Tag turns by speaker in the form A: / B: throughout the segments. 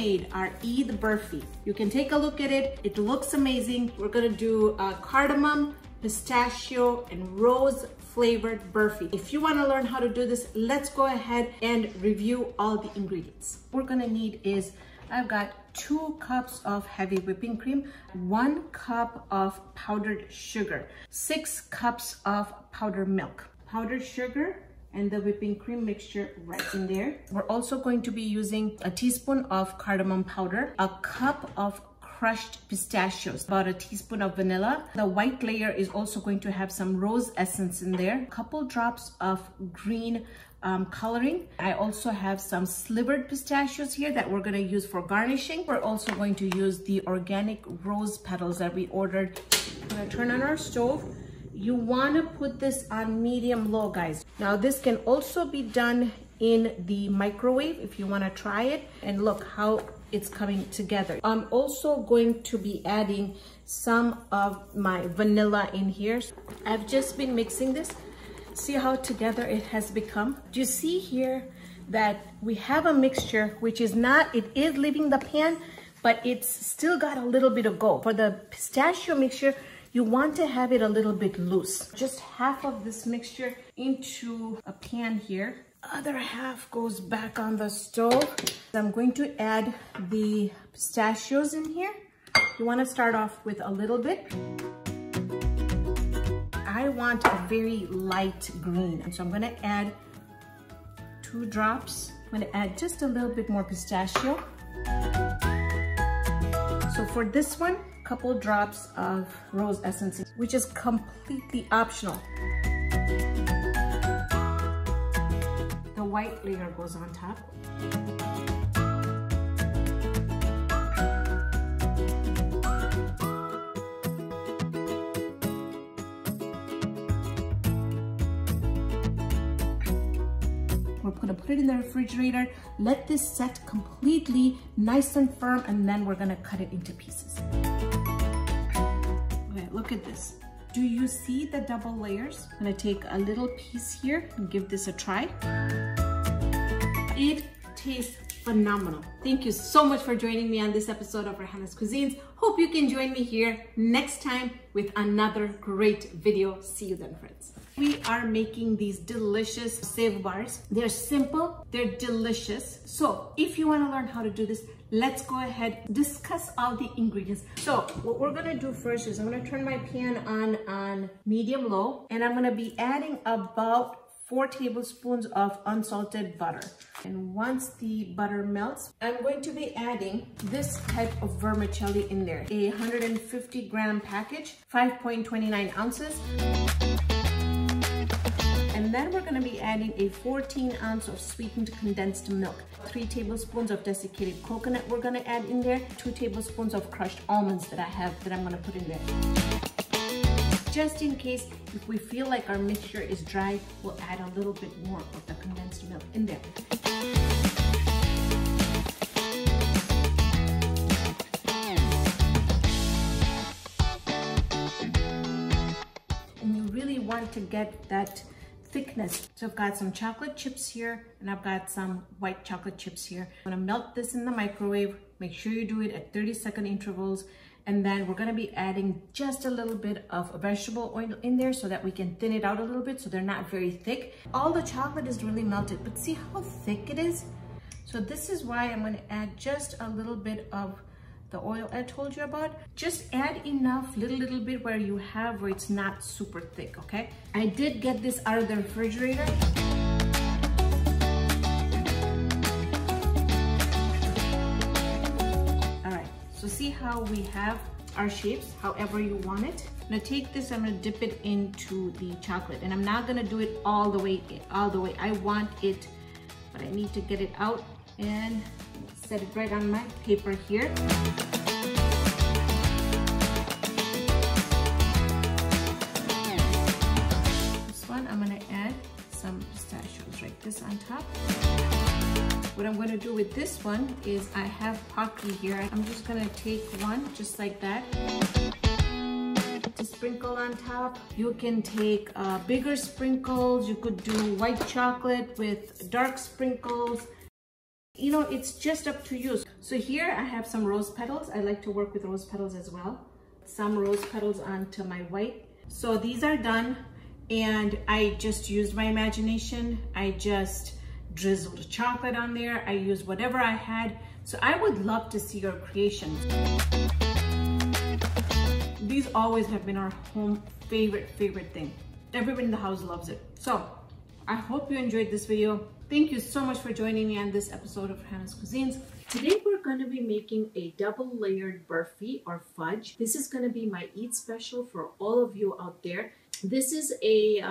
A: made our Eid Burfi. You can take a look at it. It looks amazing. We're gonna do cardamom, pistachio, and rose flavored Burfi. If you wanna learn how to do this, let's go ahead and review all the ingredients. What we're gonna need is, I've got 2 cups of heavy whipping cream, 1 cup of powdered sugar, 6 cups of powdered milk, powdered sugar, and the whipping cream mixture right in there. We're also going to be using a teaspoon of cardamom powder, a cup of crushed pistachios, about a teaspoon of vanilla. The white layer is also going to have some rose essence in there, a couple drops of green coloring. I also have some slivered pistachios here that we're going to use for garnishing. We're also going to use the organic rose petals that we ordered. I'm going to turn on our stove. You want to put this on medium low, guys. Now this can also be done in the microwave if you want to try it, and look how it's coming together. I'm also going to be adding some of my vanilla in here. I've just been mixing this. See how together it has become? Do you see here that we have a mixture which is not, it is leaving the pan, but it's still got a little bit of go. For the pistachio mixture, you want to have it a little bit loose. Just half of this mixture into a pan here. Other half goes back on the stove. I'm going to add the pistachios in here. You want to start off with a little bit. I want a very light green, and so I'm going to add 2 drops. I'm going to add just a little bit more pistachio. So for this one, a couple drops of rose essence, which is completely optional. The white layer goes on top. We're gonna put it in the refrigerator, let this set completely nice and firm, and then we're gonna cut it into pieces. Okay, look at this. Do you see the double layers? I'm gonna take a little piece here and give this a try. It tastes phenomenal. Thank you so much for joining me on this episode of Raihana's Cuisines. Hope you can join me here next time with another great video. See you then, friends. We are making these delicious save bars. They're simple, they're delicious. So if you want to learn how to do this, let's go ahead, discuss all the ingredients. So what we're gonna do first is I'm gonna turn my pan on medium low, and I'm gonna be adding about 4 tablespoons of unsalted butter. And once the butter melts, I'm going to be adding this type of vermicelli in there. A 150 gram package, 5.29 ounces. And then we're gonna be adding a 14 ounce of sweetened condensed milk, 3 tablespoons of desiccated coconut we're gonna add in there, 2 tablespoons of crushed almonds that I'm gonna put in there. Just in case, if we feel like our mixture is dry, we'll add a little bit more of the condensed milk in there. And you really want to get that thickness. So I've got some chocolate chips here, and I've got some white chocolate chips here. I'm gonna melt this in the microwave. Make sure you do it at 30-second intervals. And then we're gonna be adding just a little bit of vegetable oil in there so that we can thin it out a little bit so they're not very thick. All the chocolate is really melted, but see how thick it is? So this is why I'm gonna add just a little bit of the oil I told you about. Just add enough, little bit where it's not super thick, okay? I did get this out of the refrigerator. So see how we have our shapes, however you want it. I'm gonna take this, I'm gonna dip it into the chocolate, and I'm not gonna do it all the way. I want it, but I need to get it out and set it right on my paper here. This one, I'm gonna add some pistachios, right? This on top. What I'm going to do with this one is I have pocky here. I'm just going to take one just like that to sprinkle on top. You can take bigger sprinkles. You could do white chocolate with dark sprinkles. You know, it's just up to you. So here I have some rose petals. I like to work with rose petals as well. Some rose petals onto my white. So these are done, and I just used my imagination. I just drizzled chocolate on there. I used whatever I had. So I would love to see your creations. These always have been our home favorite thing. Everyone in the house loves it. So I hope you enjoyed this video. Thank you so much for joining me on this episode of Raihanna's Cuisines. Today we're going to be making a double layered Burfi or fudge. This is going to be my Eat Special for all of you out there. This is a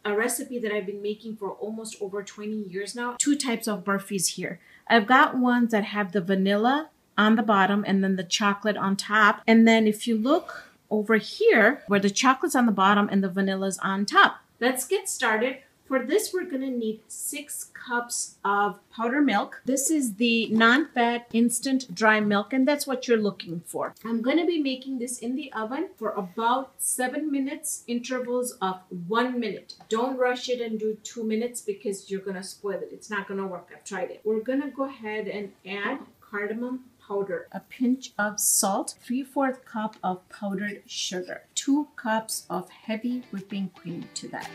A: recipe that I've been making for almost over 20 years now. Two types of Burfis here. I've got ones that have the vanilla on the bottom and then the chocolate on top. And then if you look over here where the chocolate's on the bottom and the vanilla's on top. Let's get started. For this, we're gonna need 6 cups of powdered milk. This is the non-fat instant dry milk, and that's what you're looking for. I'm gonna be making this in the oven for about 7 minutes, intervals of 1 minute. Don't rush it and do 2 minutes because you're gonna spoil it. It's not gonna work. I've tried it. We're gonna go ahead and add cardamom powder, a pinch of salt, 3/4 cup of powdered sugar, 2 cups of heavy whipping cream to that.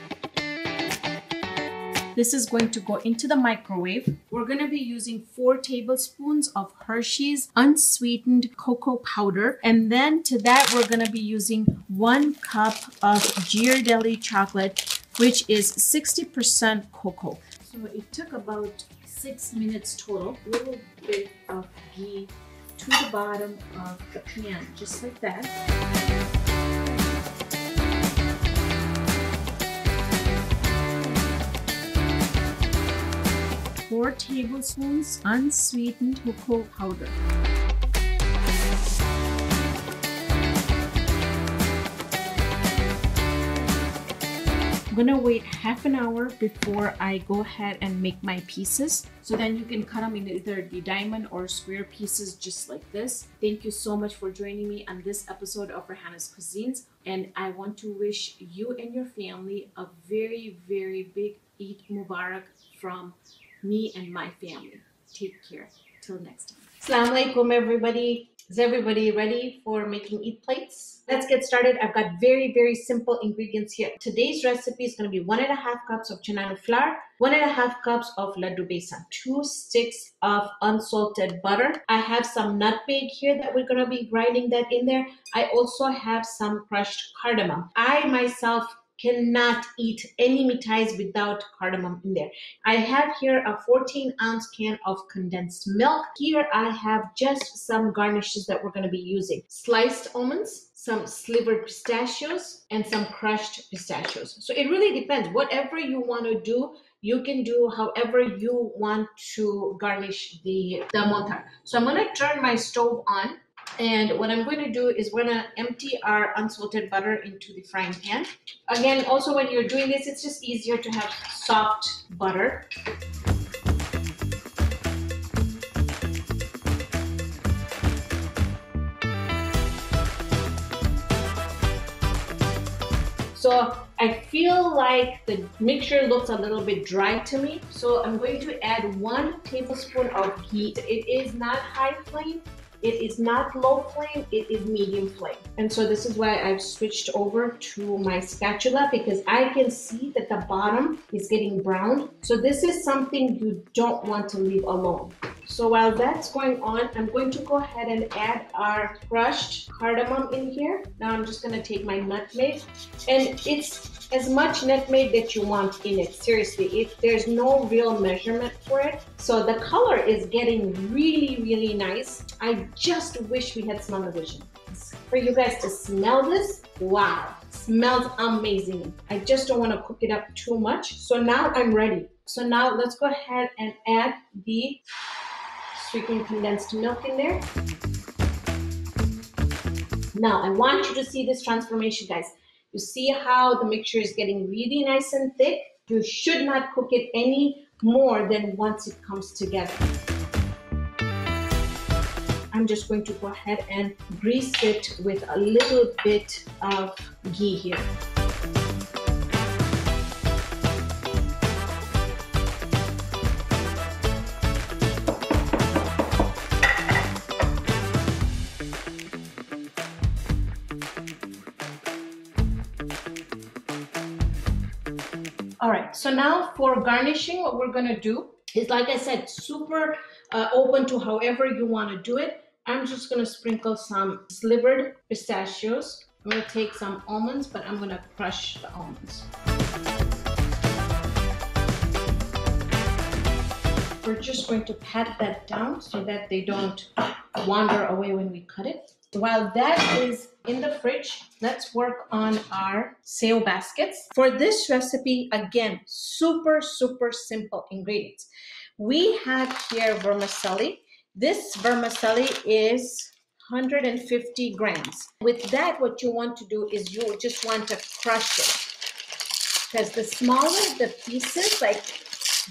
A: This is going to go into the microwave. We're going to be using 4 tablespoons of Hershey's unsweetened cocoa powder. And then to that, we're going to be using 1 cup of Ghirardelli chocolate, which is 60% cocoa. So it took about 6 minutes total. A little bit of ghee to the bottom of the pan, just like that. 4 tablespoons unsweetened cocoa powder. I'm gonna wait half an hour before I go ahead and make my pieces. So then you can cut them in either the diamond or square pieces just like this. Thank you so much for joining me on this episode of Raihanna's Cuisines. And I want to wish you and your family a very, very big Eid Mubarak from me and my family. Take care. Till next time. Assalamu alaikum, everybody. Is everybody ready for making eat plates? Let's get started. I've got very, very simple ingredients here. Today's recipe is going to be 1.5 cups of chana flour, 1.5 cups of laddu besan, 2 sticks of unsalted butter. I have some nutmeg here that we're going to be grinding that in there. I also have some crushed cardamom. I myself cannot eat any mithais without cardamom in there. I have here a 14-ounce can of condensed milk. Here I have just some garnishes that we're going to be using. Sliced almonds, some slivered pistachios, and some crushed pistachios. So it really depends. Whatever you want to do, you can do however you want to garnish the monthar. So I'm going to turn my stove on. And what I'm going to do is we're going to empty our unsalted butter into the frying pan. Again, also when you're doing this, it's just easier to have soft butter. So I feel like the mixture looks a little bit dry to me. So I'm going to add 1 tablespoon of ghee. It is not high flame. It is not low flame, it is medium flame. And so this is why I've switched over to my spatula, because I can see that the bottom is getting browned. So this is something you don't want to leave alone. So while that's going on, I'm going to go ahead and add our crushed cardamom in here. Now I'm just gonna take my nutmeg, and it's as much nutmeg that you want in it. Seriously, there's no real measurement for it. So the color is getting really, really nice. I just wish we had smell-o-vision for you guys to smell this. Wow, smells amazing. I just don't want to cook it up too much. So now I'm ready. So now let's go ahead and add the sweetened condensed milk in there. Now I want you to see this transformation, guys. You see how the mixture is getting really nice and thick? You should not cook it any more than once it comes together. I'm just going to go ahead and grease it with a little bit of ghee here. All right, so now for garnishing, what we're gonna do is, like I said, super open to however you wanna do it. I'm just gonna sprinkle some slivered pistachios. I'm gonna take some almonds, but I'm gonna crush the almonds. We're just going to pat that down so that they don't wander away when we cut it. While that is in the fridge, let's work on our sale baskets. For this recipe, again, super simple ingredients. We have here vermicelli. This vermicelli is 150 grams. With that, what you want to do is you just want to crush it. Because the smaller the pieces,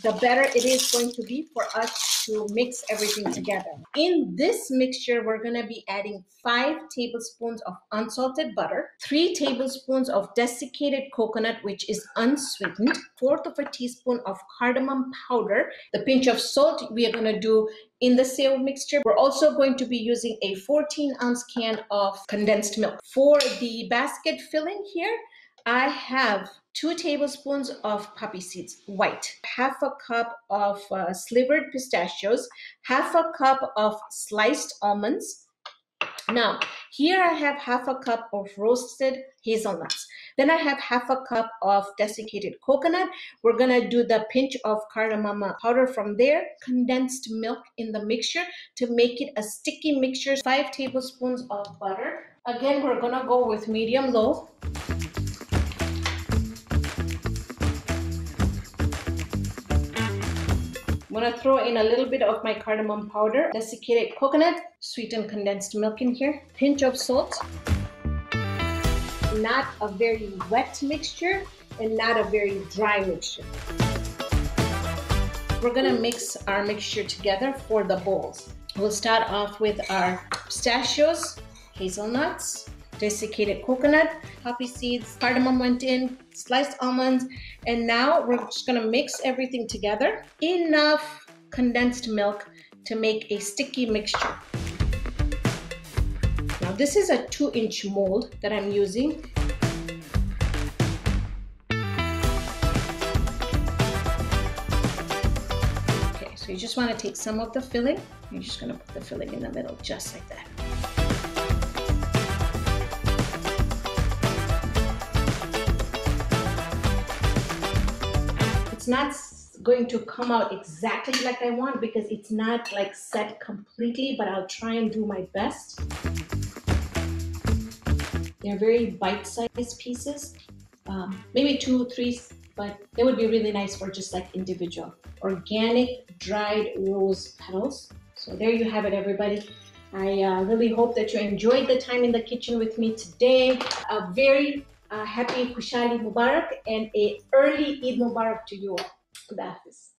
A: the better it is going to be for us to mix everything together. In this mixture, we're gonna be adding 5 tablespoons of unsalted butter, 3 tablespoons of desiccated coconut, which is unsweetened, 1/4 teaspoon of cardamom powder, the pinch of salt we are gonna do in the sale mixture. We're also going to be using a 14-ounce can of condensed milk. For the basket filling here, I have 2 tablespoons of poppy seeds, white, 1/2 cup of slivered pistachios, 1/2 cup of sliced almonds. Now, here I have 1/2 cup of roasted hazelnuts. Then I have 1/2 cup of desiccated coconut. We're gonna do the pinch of cardamom powder from there, condensed milk in the mixture to make it a sticky mixture, 5 tablespoons of butter. Again, we're gonna go with medium-low. I'm gonna throw in a little bit of my cardamom powder, desiccated coconut, sweetened condensed milk in here, pinch of salt. Not a very wet mixture and not a very dry mixture. We're gonna mix our mixture together for the bowls. We'll start off with our pistachios, hazelnuts, desiccated coconut, poppy seeds, cardamom went in, sliced almonds, and now we're just gonna mix everything together. Enough condensed milk to make a sticky mixture. Now this is a 2-inch mold that I'm using. Okay, so you just wanna take some of the filling. You're just gonna put the filling in the middle, just like that. It's not going to come out exactly like I want because it's not like set completely, but I'll try and do my best. They're very bite-sized pieces, maybe 2, 3, but they would be really nice for just like individual. Organic dried rose petals. So there you have it, everybody. I really hope that you enjoyed the time in the kitchen with me today. A very happy Khushali Mubarak and a early Eid Mubarak to you all. Khuda Hafiz.